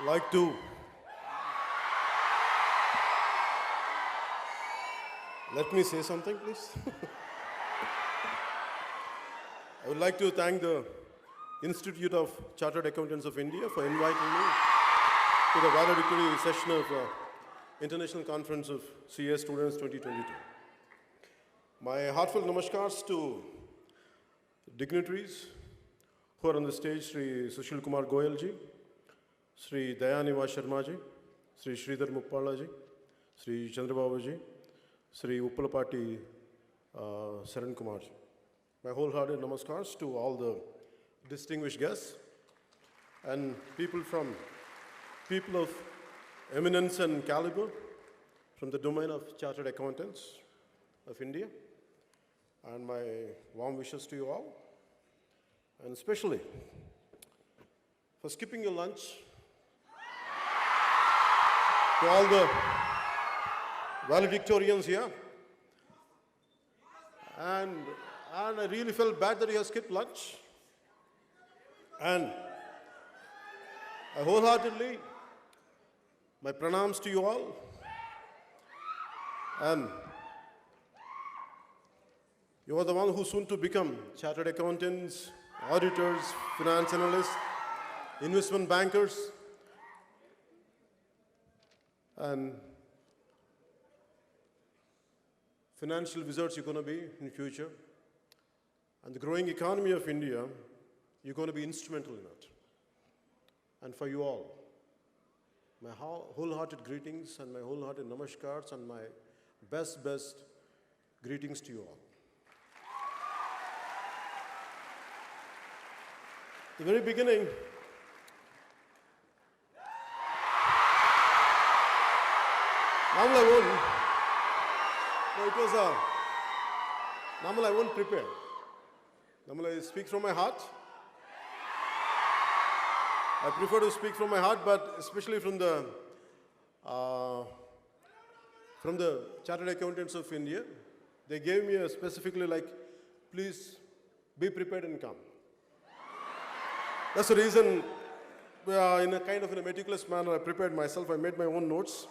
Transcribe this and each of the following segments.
like to let me say something, please. I would like to thank the Institute of Chartered Accountants of India for inviting me to the valedictory session of International Conference of CA Students 2022. My heartfelt namaskars to dignitaries who are on the stage: Sri Sushil Kumar Goyal ji, Sri Dayaniva Sharma ji, Sri Sridhar Muppala ji, Sri Chandrababu ji, Sri Uppalapati Saran Kumar ji. My wholehearted namaskars to all the distinguished guests and people of eminence and caliber from the domain of Chartered Accountants of India. And my warm wishes to you all, and especially for skipping your lunch, to all the valedictorians here. And I really felt bad that you have skipped lunch. And I wholeheartedly, my pranams to you all. And you are the one who's soon to become chartered accountants, auditors, finance analysts, investment bankers, and financial wizards you're going to be in the future. And the growing economy of India, you're going to be instrumental in it. And for you all, my wholehearted greetings and my wholehearted namaskars and my best greetings to you all. At the very beginning, normally I won't prepare. Normally I speak from my heart. I prefer to speak from my heart, but especially from the Chartered Accountants of India, they gave me specifically like, please be prepared and come. That's the reason, in a kind of in a meticulous manner, I prepared myself. I made my own notes.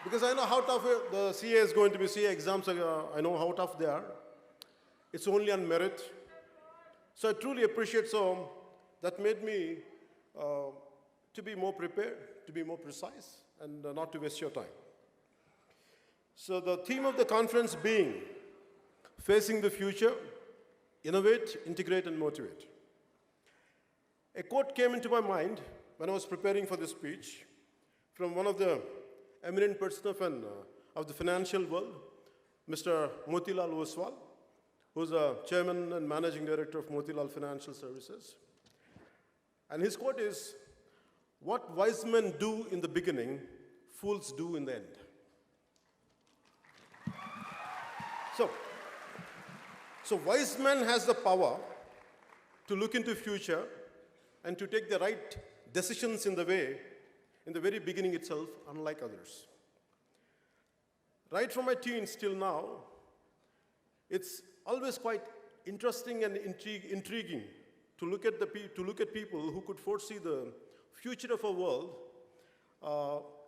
Because I know how tough the CA is going to be. CA exams, I know how tough they are. It's only on merit. So I truly appreciate, so that made me to be more prepared, to be more precise, and not to waste your time. So the theme of the conference being Facing the Future, Innovate, Integrate, and Motivate. A quote came into my mind when I was preparing for this speech from one of the eminent person of the financial world, Mr. Motilal Oswal, who's a chairman and managing director of Motilal Financial Services. And his quote is, "What wise men do in the beginning, fools do in the end." So wise man has the power to look into future and to take the right decisions in the very beginning itself, unlike others. Right from my teens till now, it's always quite interesting and intriguing to look at people who could foresee the future of our world,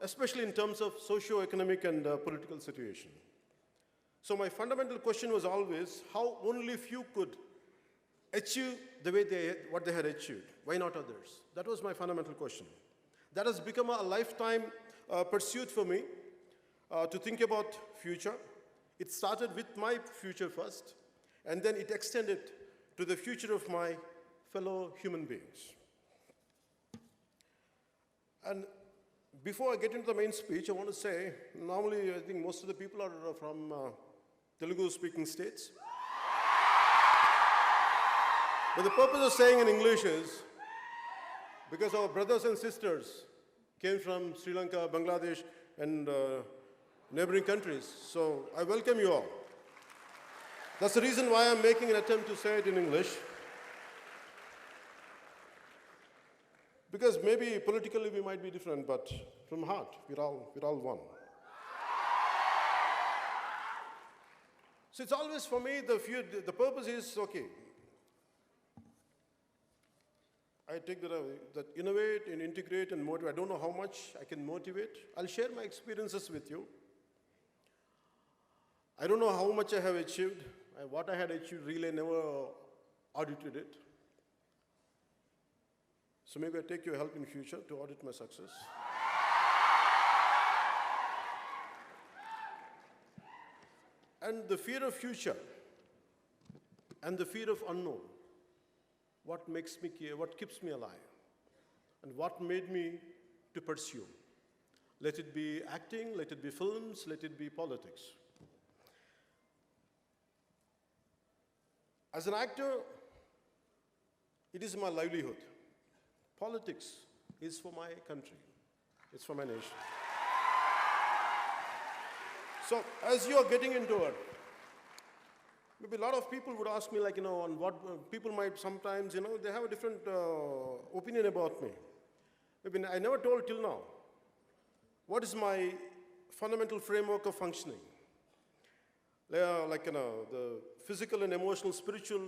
especially in terms of socio-economic and political situation. So my fundamental question was always how only few could achieve what they had achieved. Why not others? That was my fundamental question. That has become a lifetime pursuit for me to think about future. It started with my future first, and then it extended to the future of my fellow human beings. And before I get into the main speech, I want to say, normally I think most of the people are from Telugu-speaking states. But the purpose of saying in English is, because our brothers and sisters came from Sri Lanka, Bangladesh, and neighboring countries. So I welcome you all. That's the reason why I'm making an attempt to say it in English. Because maybe politically we might be different, but from heart, we're all one. So it's always for me, the purpose is, okay, I I take that innovate and integrate and motivate. I don't know how much I can motivate. I'll share my experiences with you. I don't know how much I have achieved. What I had achieved, really, I never audited it. So maybe I take your help in future to audit my success. And the fear of future and the fear of unknown, what makes me care, what keeps me alive, and what made me to pursue. Let it be acting, let it be films, let it be politics. As an actor, it is my livelihood. Politics is for my country. It's for my nation. So as you are getting into it, maybe a lot of people would ask me, like, on what people might sometimes, they have a different opinion about me. Maybe I never told till now. What is my fundamental framework of functioning? The physical and emotional, spiritual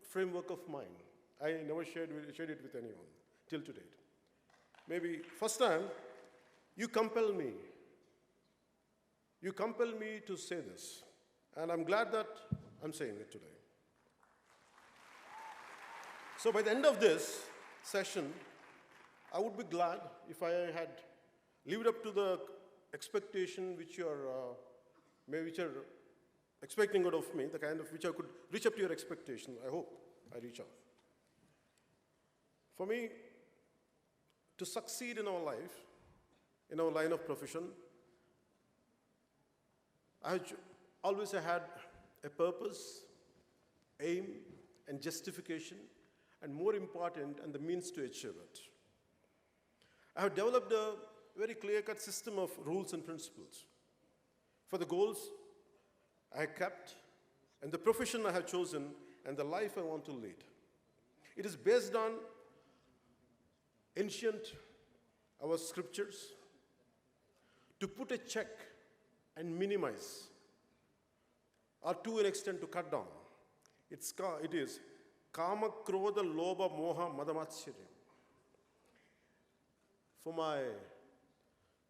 framework of mine. I never shared it with anyone till to date. Maybe first time, you compel me. You compel me to say this. And I'm glad that I'm saying it today. So by the end of this session, I would be glad if I had lived up to the expectation which you're expecting out of me, the kind of which I could reach up to your expectation. I hope I reach out. For me, to succeed in our life, in our line of profession, I always had a purpose, aim, and justification, and more important, and the means to achieve it. I have developed a very clear-cut system of rules and principles for the goals I have kept, and the profession I have chosen, and the life I want to lead. It is based on ancient, our scriptures, to put a check and minimize, or to an extent to cut down. It is kama, krodha, lobha, moha, madamatsharya. For my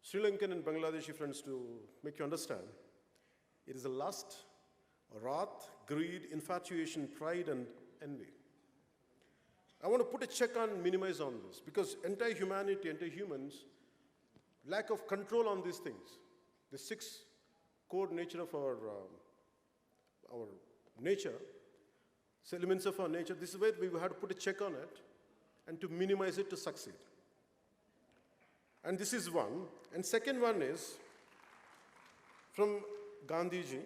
Sri Lankan and Bangladeshi friends to make you understand, it is a lust, wrath, greed, infatuation, pride, and envy. I want to put a check on, minimize on this, because entire humanity, entire humans, lack of control on these things. The six core nature of our nature, elements of our nature, this is where we have to put a check on it and to minimize it to succeed. And this is one. And second one is from Gandhiji: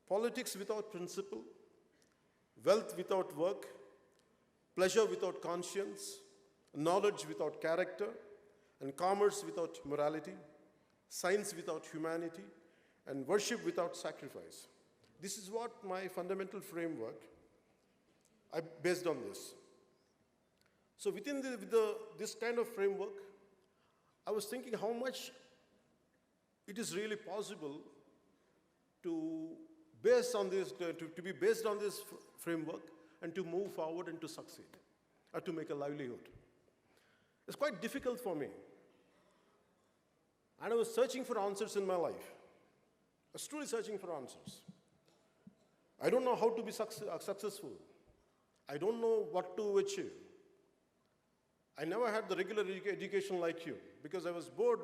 politics without principle, wealth without work, pleasure without conscience, knowledge without character, and commerce without morality, science without humanity, and worship without sacrifice. This is what my fundamental framework, I based on this. So within this kind of framework, I was thinking how much it is really possible to base on this, to be based on this framework and to move forward and to succeed, or to make a livelihood. It's quite difficult for me. And I was searching for answers in my life. I was truly searching for answers. I don't know how to be successful. I don't know what to achieve. I never had the regular education like you, because I was bored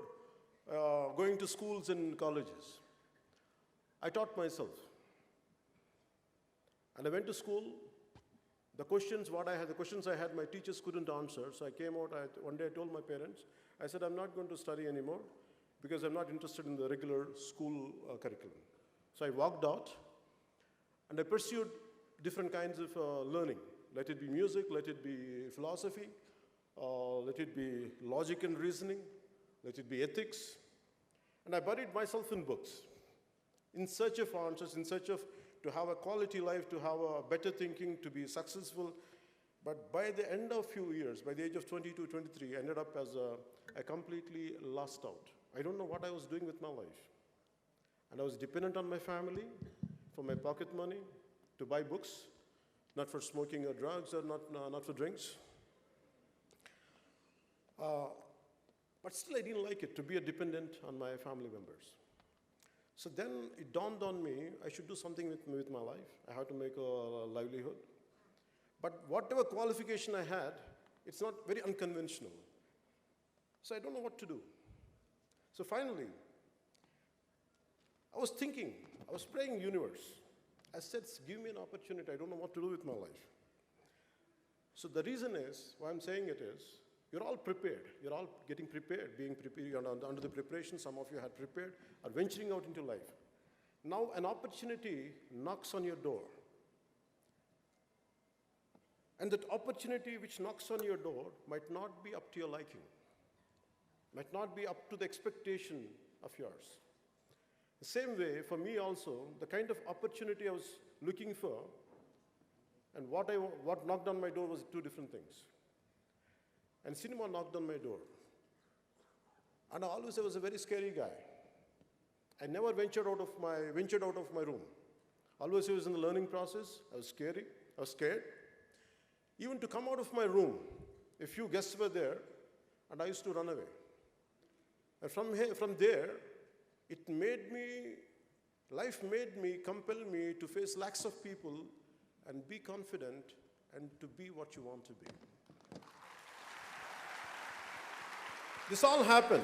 going to schools and colleges. I taught myself. And I went to school. The questions I had, my teachers couldn't answer. So I came out, one day I told my parents, I said, I'm not going to study anymore because I'm not interested in the regular school curriculum. So I walked out and I pursued different kinds of learning. Let it be music, let it be philosophy, let it be logic and reasoning, let it be ethics. And I buried myself in books, in search of answers, in search of to have a quality life, to have a better thinking, to be successful. But by the end of few years, by the age of 22, 23, I ended up as a completely lost out. I don't know what I was doing with my life. And I was dependent on my family for my pocket money, to buy books, not for smoking or drugs or not for drinks. But still, I didn't like it to be a dependent on my family members. So then it dawned on me, I should do something with my life. I have to make a livelihood. But whatever qualification I had, it's not very unconventional. So I don't know what to do. So finally, I was thinking, I was praying universe. I said, give me an opportunity. I don't know what to do with my life. So the reason is, why I'm saying it is, you're all prepared. You're all getting prepared, being prepared. You're under the preparation. Some of you had prepared, are venturing out into life. Now an opportunity knocks on your door. And that opportunity which knocks on your door might not be up to your liking, might not be up to the expectation of yours. The same way, for me also, the kind of opportunity I was looking for and what knocked on my door was two different things. And cinema knocked on my door. And I was a very scary guy. I never ventured out of my room. Always I was in the learning process. I was scared. Even to come out of my room, a few guests were there, and I used to run away. And from there, life made me, compel me to face lakhs of people and be confident and to be what you want to be. This all happened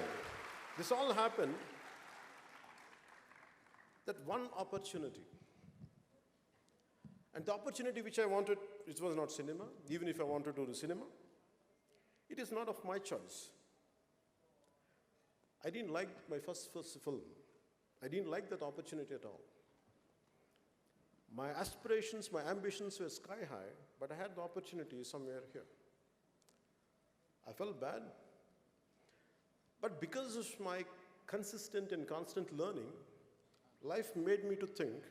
that one opportunity. And the opportunity which I wanted, it was not cinema, even if I wanted to do cinema. It is not of my choice. I didn't like my first film. I didn't like that opportunity at all. My aspirations, my ambitions were sky high, but I had the opportunity somewhere here. I felt bad. But because of my consistent and constant learning, life made me to think,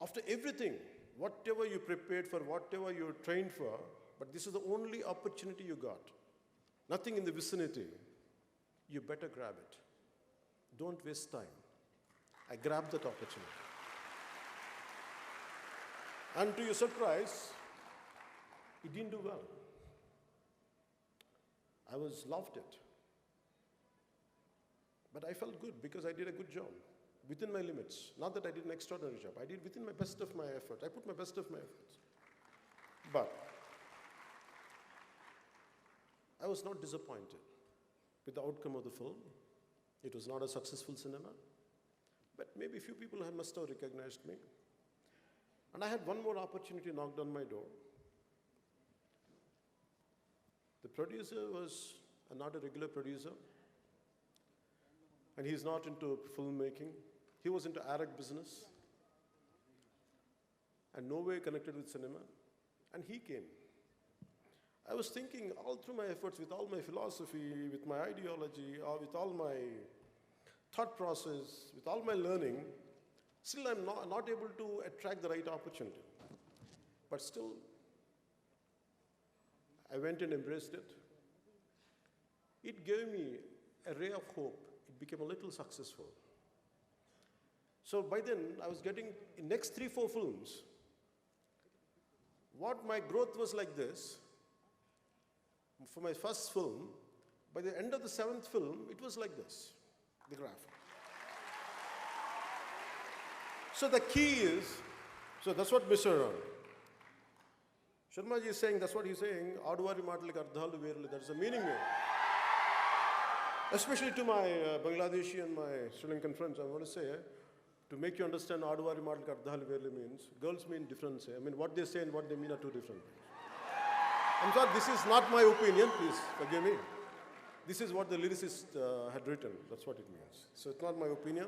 after everything, whatever you prepared for, whatever you trained for, but this is the only opportunity you got, nothing in the vicinity, you better grab it. Don't waste time. I grabbed that opportunity. And to your surprise, it didn't do well. I loved it. But I felt good because I did a good job within my limits. Not that I did an extraordinary job. I did within my best of my effort. I put my best of my efforts. But I was not disappointed with the outcome of the film. It was not a successful cinema. But maybe a few people must have recognized me. And I had one more opportunity knocked on my door. The producer was not a regular producer, and he's not into filmmaking. He was into Arab business, and no way connected with cinema, and he came. I was thinking all through my efforts, with all my philosophy, with my ideology, or with all my thought process, with all my learning, still I'm not able to attract the right opportunity. But still, I went and embraced it. It gave me a ray of hope. It became a little successful. So by then, I was getting, in next 3-4 films, what my growth was like this. For my first film, by the end of the 7th film, it was like this, the graph. So the key is, so that's what Mr. Sharma ji is saying, that's what he's saying, Aduvari Matalik Ardhalu Verlu, there's a meaning there. Especially to my Bangladeshi and my Sri Lankan friends, I want to say, to make you understand Aduvari Matalik Ardhalu Verlu means, girls mean different. I mean, what they say and what they mean are two different things. I'm sorry, this is not my opinion, please forgive me. This is what the lyricist had written, that's what it means. So it's not my opinion.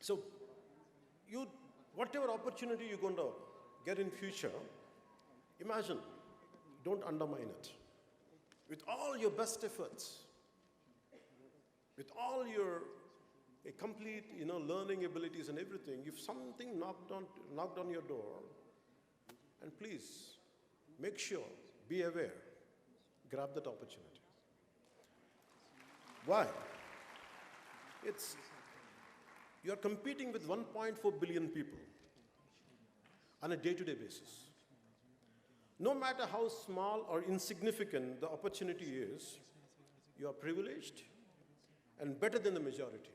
So, whatever opportunity you're going to get in future, imagine, don't undermine it. With all your best efforts, with all your complete, learning abilities and everything, if something knocked on your door, and please, make sure, be aware, grab that opportunity. Why? You are competing with 1.4 billion people on a day-to-day basis. No matter how small or insignificant the opportunity is, you are privileged and better than the majority.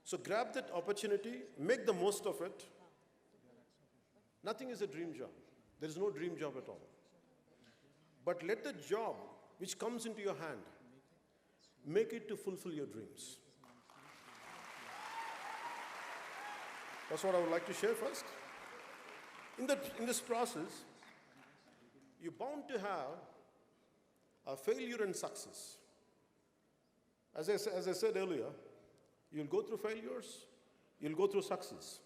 So grab that opportunity, make the most of it. Nothing is a dream job. There is no dream job at all. But let the job which comes into your hand, make it to fulfill your dreams. That's what I would like to share first. In this process, you're bound to have a failure and success. As I said earlier, you'll go through failures, you'll go through success.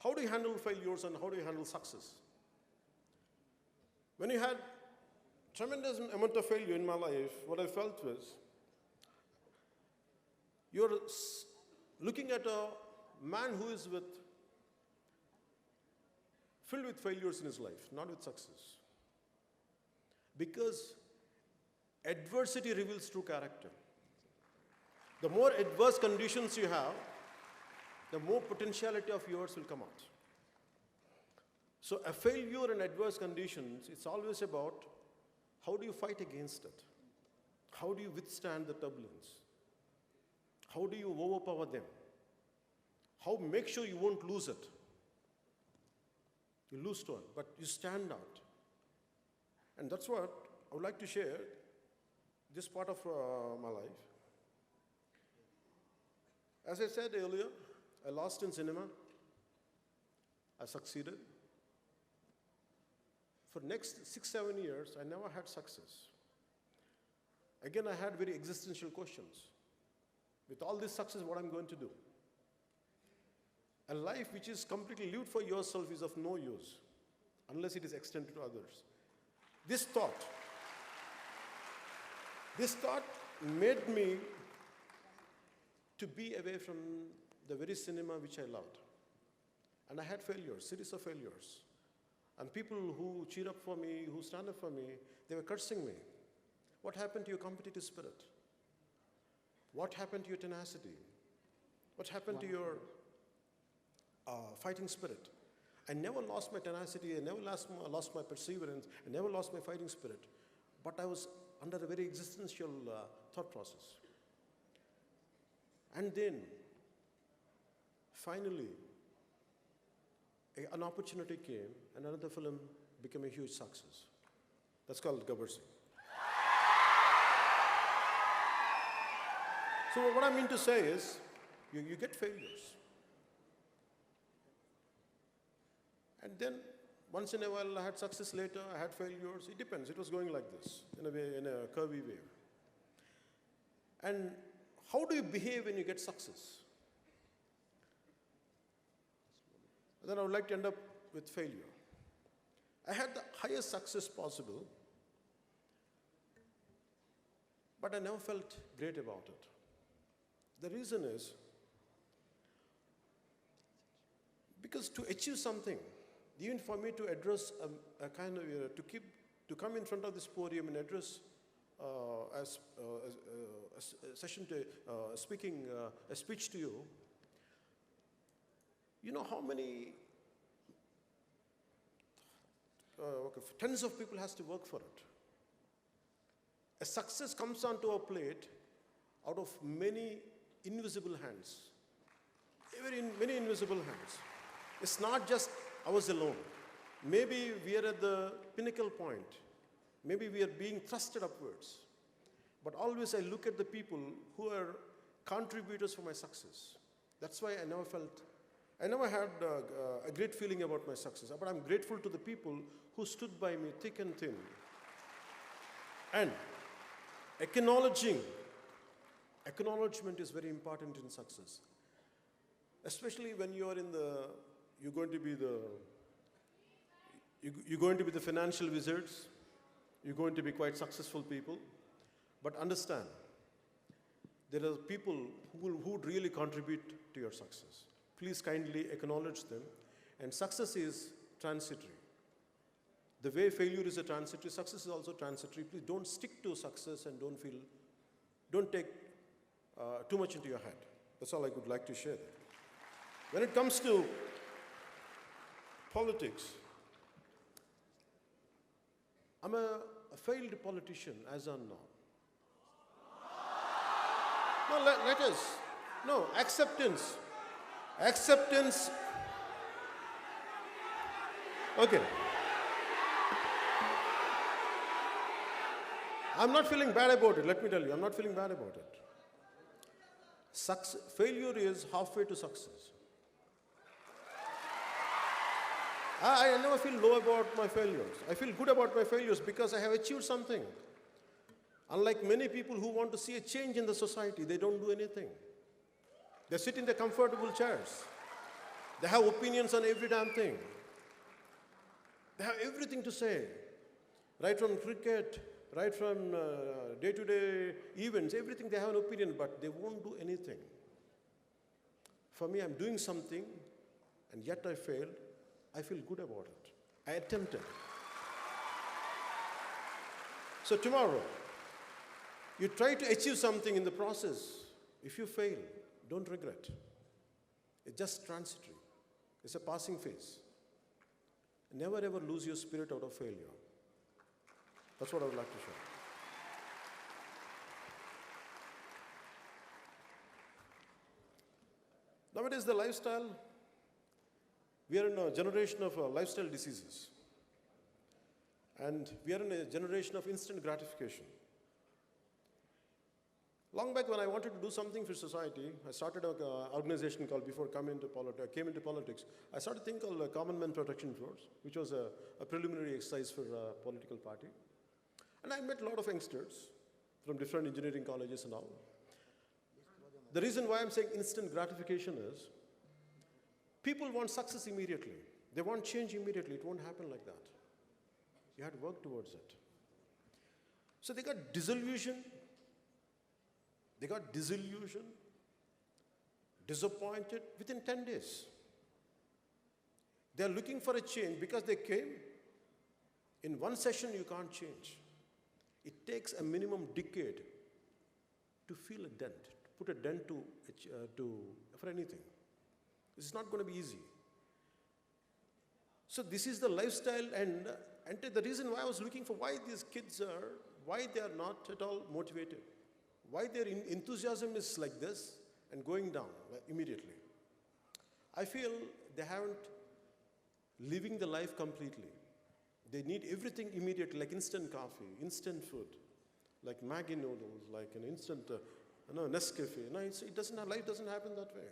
How do you handle failures and how do you handle success? When you had tremendous amount of failure in my life, what I felt was, you're looking at a man who is filled with failures in his life, not with success. Because adversity reveals true character. The more adverse conditions you have, the more potentiality of yours will come out. So a failure in adverse conditions, it's always about how do you fight against it? How do you withstand the turbulence? How do you overpower them? How make sure you won't lose it? You lose to it, but you stand out. And that's what I would like to share, this part of my life. As I said earlier, I lost in cinema. I succeeded. For next 6-7 years, I never had success. Again, I had very existential questions. With all this success, what I'm going to do? A life which is completely lived for yourself is of no use unless it is extended to others. This thought made me to be away from the very cinema which I loved. And I had failures, series of failures. And people who cheer up for me, who stand up for me, they were cursing me. What happened to your competitive spirit? What happened to your tenacity? What happened to your fighting spirit? I never lost my tenacity, I never lost my perseverance, I never lost my fighting spirit. But I was under a very existential thought process. And then, finally, an opportunity came, and another film became a huge success. That's called Gaaru. So what I mean to say is, you get failures. And then, once in a while, I had success later, I had failures. It depends. It was going like this, in a curvy way. And how do you behave when you get success? Then I would like to end up with failure. I had the highest success possible, but I never felt great about it. The reason is, because to achieve something, even for me to address a kind of, to come in front of this podium and address a speech to you, you know how many tens of people has to work for it. A success comes onto a plate out of many invisible hands. Many invisible hands. It's not just ours alone. Maybe we are at the pinnacle point. Maybe we are being thrusted upwards. But always I look at the people who are contributors for my success. That's why I never had a great feeling about my success. But I'm grateful to the people who stood by me thick and thin. And acknowledgement is very important in success. Especially when you're going to be the financial wizards. You're going to be quite successful people. But understand, there are people who would really contribute to your success. Please kindly acknowledge them. And success is transitory. The way failure is a transitory, success is also transitory. Please don't stick to success and don't take too much into your head. That's all I would like to share. When it comes to politics, I'm a failed politician as of now. No, let us. No, acceptance. Acceptance. Okay. I'm not feeling bad about it, let me tell you. I'm not feeling bad about it. Failure is halfway to success. I never feel low about my failures. I feel good about my failures because I have achieved something. Unlike many people who want to see a change in the society, they don't do anything. They sit in their comfortable chairs. They have opinions on every damn thing. They have everything to say, right from cricket, right from day-to-day events, everything they have an opinion, but they won't do anything. For me, I'm doing something, and yet I failed. I feel good about it. I attempted. So tomorrow, you try to achieve something in the process. If you fail, don't regret. It's just transitory. It's a passing phase. Never ever lose your spirit out of failure. That's what I would like to share. Nowadays, the lifestyle, we are in a generation of lifestyle diseases. And we are in a generation of instant gratification. Long back when I wanted to do something for society, I started an organization called, before I came into politics, I started a thing called Common Man Protection Force, which was a preliminary exercise for a political party. And I met a lot of youngsters from different engineering colleges and all. The reason why I'm saying instant gratification is, people want success immediately. They want change immediately. It won't happen like that. You have to work towards it. So they got disillusioned. They got disillusioned, disappointed within 10 days. They are looking for a change because they came. In one session, you can't change. It takes a minimum decade to feel a dent, to put a dent for anything. This is not going to be easy. So this is the lifestyle, and the reason why I was looking for why these kids why they are not at all motivated. Why their enthusiasm is like this and going down immediately. I feel they haven't living the life completely. They need everything immediately, like instant coffee, instant food, like Maggi noodles, like an instant Nescafe. No, life doesn't happen that way.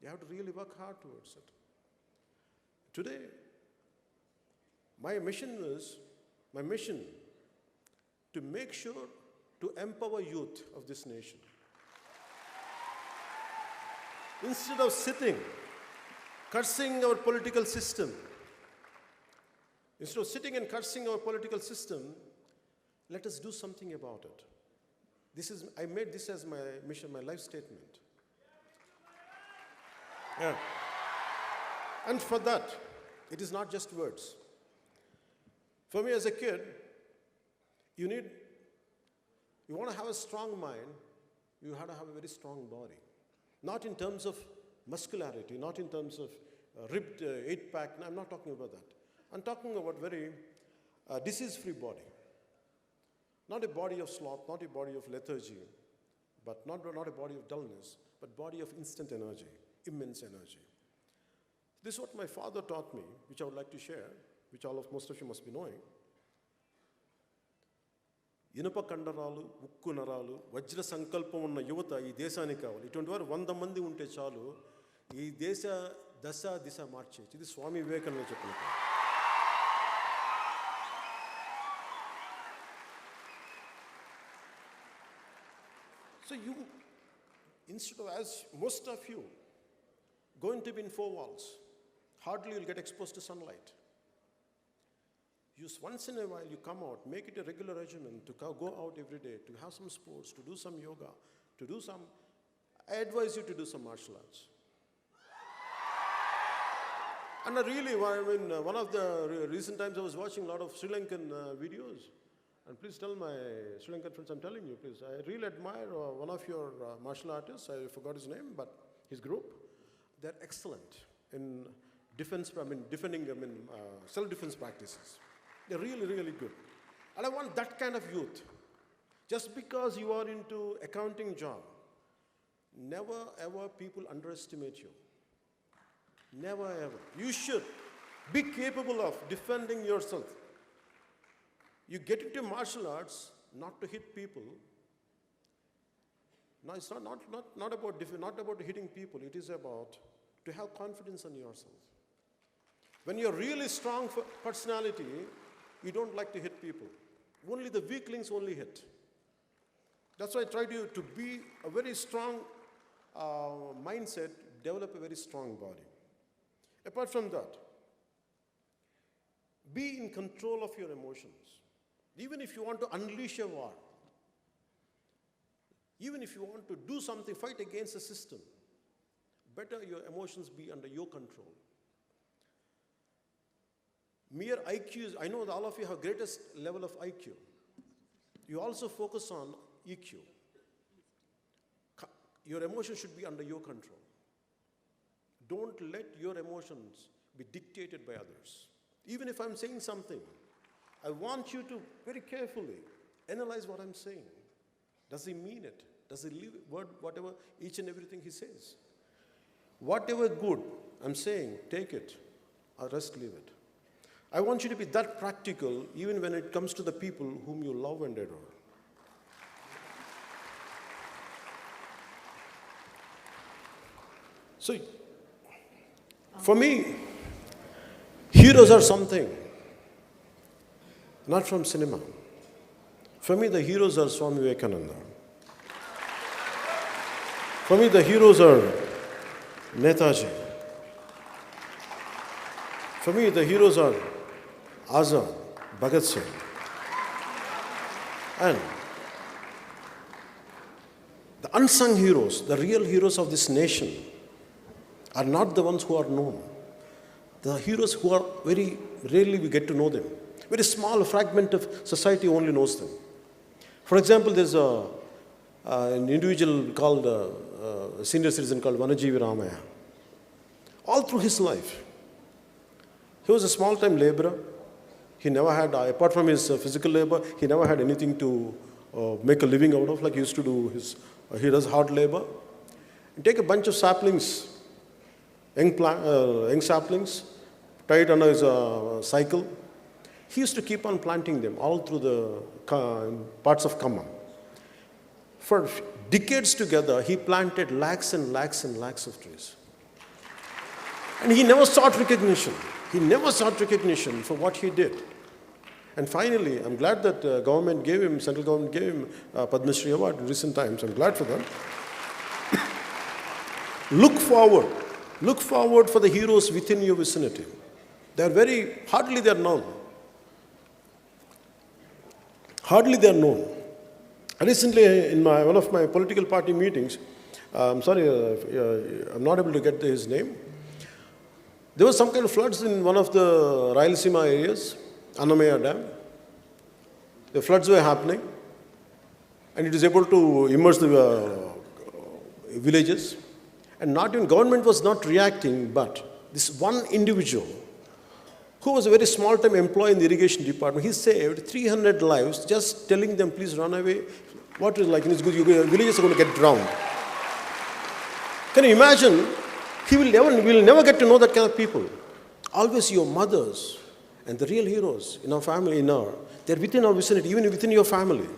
You have to really work hard towards it. Today, my mission to make sure to empower youth of this nation. Instead of sitting, cursing our political system, let us do something about it. I made this as my mission, my life statement. Yeah. And for that, it is not just words. For me as a kid, you want to have a strong mind, you have to have a very strong body. Not in terms of muscularity, not in terms of ripped eight-pack. No, I'm not talking about that. I'm talking about very disease-free body. Not a body of sloth, not a body of lethargy, but not a body of dullness, but body of instant energy, immense energy. This is what my father taught me, which I would like to share, which most of you must be knowing. ఇనుప కండరాలు, ఉక్కు నరాలు, వజ్ర సంకల్పం ఉన్న యువత ఈ దేశానికి కావాలి. ఇటువంటి వారు 100 మంది ఉంటే చాలు ఈ దేశ దిశ మార్చేయచ్చు. ఇది స్వామి వివేకానంద చెప్పినట్టు. So you, instead of, as most of you, going to be in 4 walls, hardly you'll get exposed to sunlight. Once in a while you come out, make it a regular regimen to go out every day, to have some sports, to do some yoga, I advise you to do some martial arts. And one of the recent times I was watching a lot of Sri Lankan videos. And please tell my Sri Lankan friends, I'm telling you, please, I really admire one of your martial artists, I forgot his name, but his group, they're excellent in defending, self-defense practices. They're really, really good. And I want that kind of youth. Just because you are into accounting job, never ever people underestimate you. Never ever. You should be capable of defending yourself. You get into martial arts not to hit people. No, it's not about hitting people. It is about to have confidence in yourself. When you're really strong for personality, you don't like to hit people. Only the weaklings only hit. That's why I try to be a very strong mindset, develop a very strong body. Apart from that, be in control of your emotions. Even if you want to unleash a war, even if you want to do something, fight against the system, better your emotions be under your control. Mere IQs, I know that all of you have greatest level of IQ. You also focus on EQ. Your emotions should be under your control. Don't let your emotions be dictated by others. Even if I'm saying something, I want you to very carefully analyze what I'm saying. Does he mean it? Does he live whatever, each and everything he says? Whatever good I'm saying, take it, or rest leave it. I want you to be that practical even when it comes to the people whom you love and adore. So, for me, heroes are something, not from cinema. For me, the heroes are Swami Vivekananda. For me, the heroes are Netaji. For me, the heroes are Azad, Bhagat Singh. And the unsung heroes, the real heroes of this nation, are not the ones who are known. The heroes who are very rarely we get to know them. Very small fragment of society only knows them. For example, there's an individual called, a senior citizen called Vanajeevi Ramaya. All through his life, he was a small-time laborer. He never had, apart from his physical labor, he never had anything to make a living out of, like he used to do he does hard labor. You take a bunch of saplings, young saplings, tie it under his cycle. He used to keep on planting them all through the parts of Khammam. For decades together, he planted lakhs and lakhs and lakhs of trees. And he never sought recognition. He never sought recognition for what he did. And finally, I'm glad that central government gave him Padma Shri Award in recent times. I'm glad for that. Look forward. Look forward for the heroes within your vicinity. Hardly they're known. Hardly they're known. Recently, in one of my political party meetings, I'm sorry, I'm not able to get his name. There was some kind of floods in one of the Rayalaseema areas, Annamaya Dam. The floods were happening, and it is able to immerse the villages. And not even government was not reacting, but this one individual, who was a very small-time employee in the irrigation department, he saved 300 lives just telling them, please run away. What is like, your villages are going to get drowned. Can you imagine? We will never get to know that kind of people. Always your mothers and the real heroes in our family, they're within our vicinity, even within your family.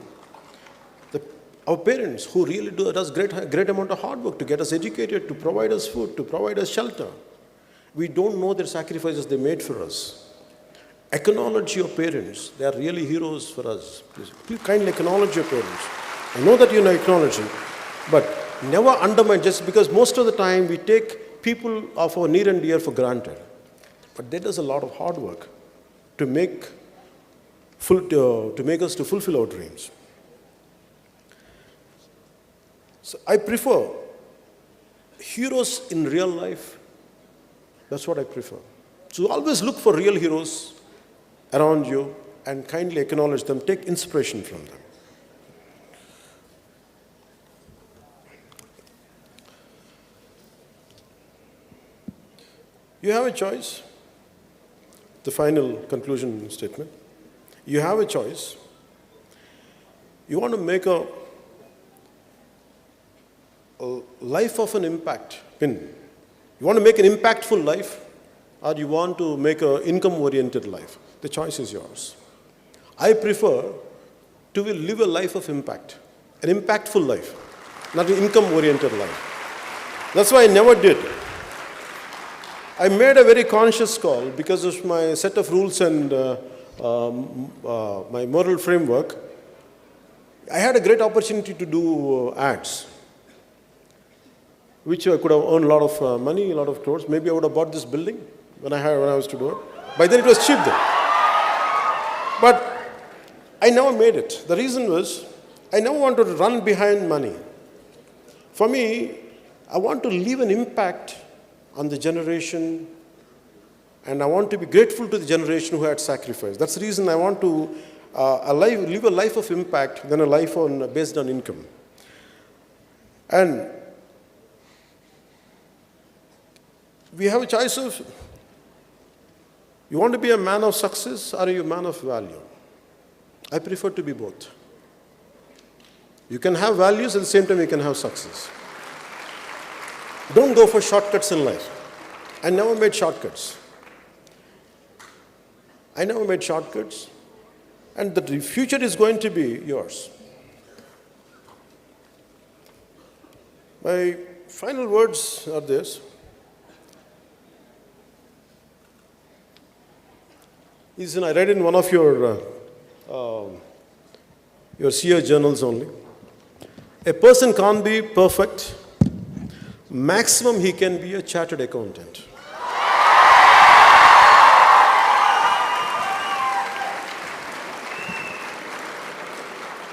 Our parents who really does great amount of hard work to get us educated, to provide us food, to provide us shelter. We don't know their sacrifices they made for us. Acknowledge your parents. They are really heroes for us. Please kindly acknowledge your parents. I know that you know acknowledging, but never undermine, just because most of the time we take people of our near and dear for granted. But there is a lot of hard work to make us to fulfill our dreams. So I prefer heroes in real life. That's what I prefer. So always look for real heroes around you. and kindly acknowledge them, take inspiration from them. You have a choice. The final conclusion statement. You have a choice. You want to make a life of an impact. You want to make an impactful life, or you want to make an income-oriented life. The choice is yours. I prefer to live a life of impact, an impactful life, not an income-oriented life. That's why I never did. I made a very conscious call because of my set of rules and my moral framework. I had a great opportunity to do ads, which I could have earned a lot of money, a lot of crores. Maybe I would have bought this building when I was to do it. By then it was cheap then. But I never made it. The reason was I never wanted to run behind money. For me, I want to leave an impact on the generation, and I want to be grateful to the generation who had sacrificed. That's the reason I want to live a life of impact than a life based on income. And we have a choice of, you want to be a man of success or are you a man of value? I prefer to be both. You can have values, at the same time you can have success. Don't go for shortcuts in life. I never made shortcuts. And the future is going to be yours. My final words are this. I read in one of your SEER journals only. A person can't be perfect. Maximum he can be a chartered accountant.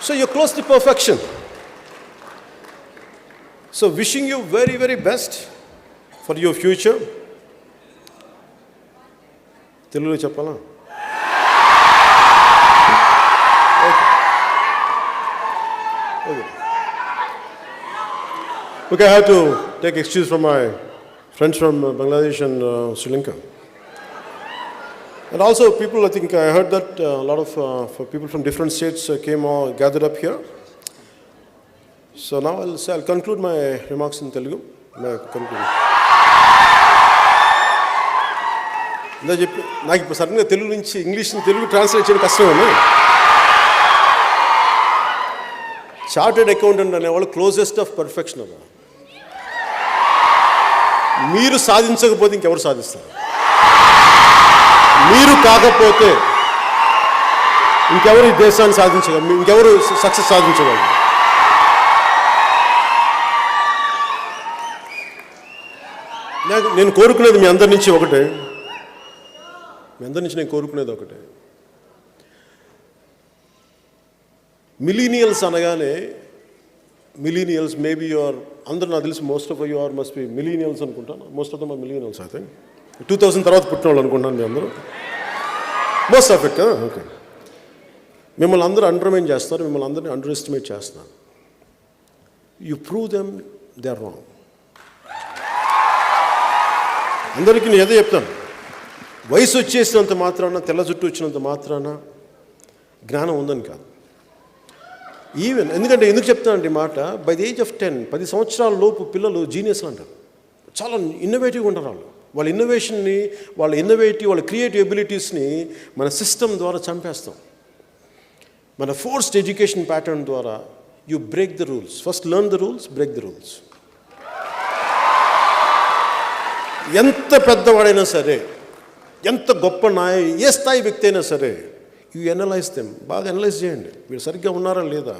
So you're close to perfection. So wishing you very, very best for your future. Telugu cheppala? Okay, I have to take excuse from my friends from Bangladesh and Sri Lanka. And also people, I think I heard that a lot of people from different states came all gathered up here. So now I'll conclude my remarks in Telugu. నాకు ఇప్పుడు సడన్గా తెలుగు నుంచి English Telugu translate చేయడం కష్టమని. Chartered accountant అనేవాళ్ళు closest of perfection అవ్వ. మీరు సాధించకపోతే ఇంకెవరు సాధిస్తారు? మీరు కాకపోతే ఇంకెవరు ఈ దేశాన్ని సాధించగలరు? ఇంకెవరు సక్సెస్ సాధించగలరు? నేను కోరుకునేది మీ అందరి నుంచి ఒకటే. నేను కోరుకునేది ఒకటే. మిలీనియల్స్ అనగానే మిలీనియల్స్ మేబీ యువర్ అందరూ నాకు తెలిసి most of you are must be millennials అనుకుంటాను. Most of them are millennials I think. 2000 తర్వాత పుట్టిన వాళ్ళు అనుకుంటాను మీ అందరూ. మోస్ట్ ఆఫ్ ఇట్ కదా. ఓకే. మిమ్మల్ని అందరూ అండర్మైన్ చేస్తారు, మిమ్మల్ని అందరినీ అండర్ ఎస్టిమేట్ చేస్తున్నారు. You prove them they are wrong. అందరికీ నేను ఏదో చెప్తాను, వయసు వచ్చేసినంత మాత్రాన, తెల్ల జుట్టు వచ్చినంత మాత్రాన జ్ఞానం ఉందని కాదు. ఈవెన్ ఎందుకు చెప్తానండి ఈ మాట, బై ది ఏజ్ ఆఫ్ 10 సంవత్సరాల లోపు పిల్లలు జీనియస్లు అంటారు. చాలా ఇన్నోవేటివ్గా ఉంటారు వాళ్ళ ఇన్నోవేషన్ని, వాళ్ళ క్రియేటివ్ ఎబిలిటీస్ని మన సిస్టమ్ ద్వారా చంపేస్తాం. మన ఫోర్స్డ్ ఎడ్యుకేషన్ ప్యాటర్న్ ద్వారా you break the rules. First learn the rules, break the rules. ఎంత పెద్దవాడైనా సరే, ఎంత గొప్ప ఏ స్థాయి వ్యక్తి అయినా సరే, యూ ఎనలైజ్ దెమ్. బాగా ఎనలైజ్ చేయండి, వీళ్ళు సరిగ్గా ఉన్నారా లేదా,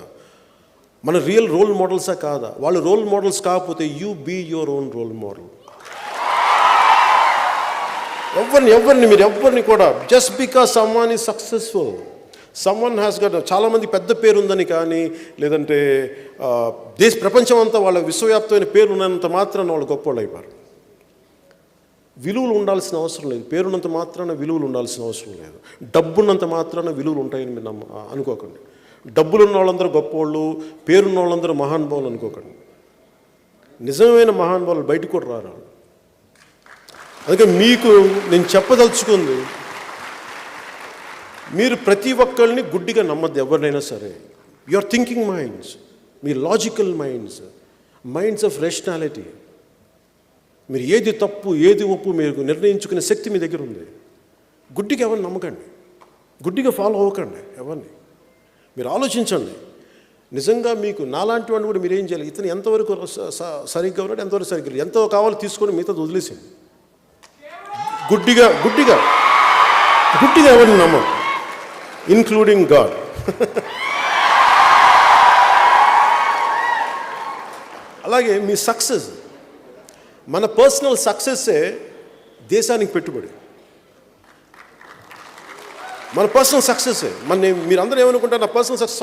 మన రియల్ రోల్ మోడల్సా కాదా. వాళ్ళు రోల్ మోడల్స్ కాకపోతే you be your own role model. మీరు ఎవరిని కూడా just because someone is successful, someone has got, చాలామంది పెద్ద పేరు ఉందని కానీ, లేదంటే ప్రపంచం అంతా వాళ్ళ విశ్వవ్యాప్తమైన పేరు ఉన్నంత మాత్రాన వాళ్ళు గొప్ప వాళ్ళు అయిపోయారు. విలువలు ఉండాల్సిన అవసరం లేదు. పేరున్నంత మాత్రాన విలువలు ఉండాల్సిన అవసరం లేదు. డబ్బున్నంత మాత్రాన విలువలు ఉంటాయని మీరు అనుకోకండి. డబ్బులు ఉన్న వాళ్ళందరూ గొప్పవాళ్ళు, పేరున్న వాళ్ళందరూ మహానుభావులు అనుకోకండి. నిజమైన మహానుభావులు బయటకు కూడా రారు. అందుకే మీకు నేను చెప్పదలుచుకుంది, మీరు ప్రతి ఒక్కరిని గుడ్డిగా నమ్మద్దు. ఎవరినైనా సరే, your thinking minds, me logical minds of rationality, మీరు ఏది తప్పు ఏది ఒప్పు మీరు నిర్ణయించుకునే శక్తి మీ దగ్గర ఉంది. గుడ్డిగా ఎవరిని నమ్మకండి, గుడ్డిగా ఫాలో అవ్వకండి ఎవరిని. మీరు ఆలోచించండి. నిజంగా మీకు నాలాంటి వాడిని కూడా మీరు ఏం చేయాలి, ఇతను ఎంతవరకు సరిగ్గా ఉన్నాడు, ఎంతవరకు సరిగ్గా, ఎంతో కావాలో తీసుకొని మిగతా వదిలేసింది. గుడ్డిగా గుడ్డిగా గుడ్డిగా ఎవరిని నమ్మం, ఇన్క్లూడింగ్ గాడ్. అలాగే మీ సక్సెస్, మన పర్సనల్ సక్సెస్సే దేశానికి పెట్టుబడి. మన పర్సనల్ సక్సెస్సే మీరందరూ ఏమనుకుంటారు, నా పర్సనల్ సక్సెస్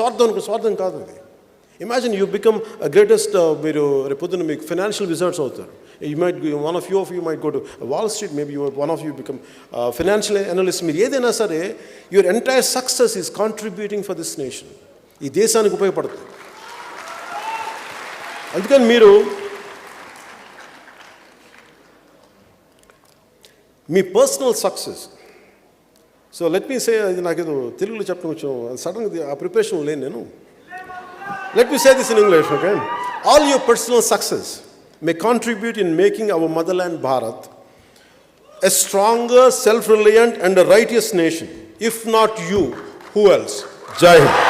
స్వార్థం కాదు అది. ఇమాజిన్ యూ బికమ్ గ్రేటెస్ట్, మీరు రేపొద్దున మీకు ఫైనాన్షియల్ విజర్డ్స్ అవుతారు. You might one of you might go to Wall Street, maybe one of you become financial analyst. మీరు ఏదైనా సరే, your entire success is contributing for this nation. ఈ దేశానికి ఉపయోగపడుతుంది. అందుకని మీరు మీ personal success, so let me say, అది నాకేదో తెలుగులో చెప్పడం కొంచెం సడన్గా ఆ ప్రిపరేషన్ లేను నేను. Let me say this in English, okay? All your personal success may contribute in making our motherland Bharat a stronger, self-reliant and a righteous nation. If not you, who else? Jai Hind.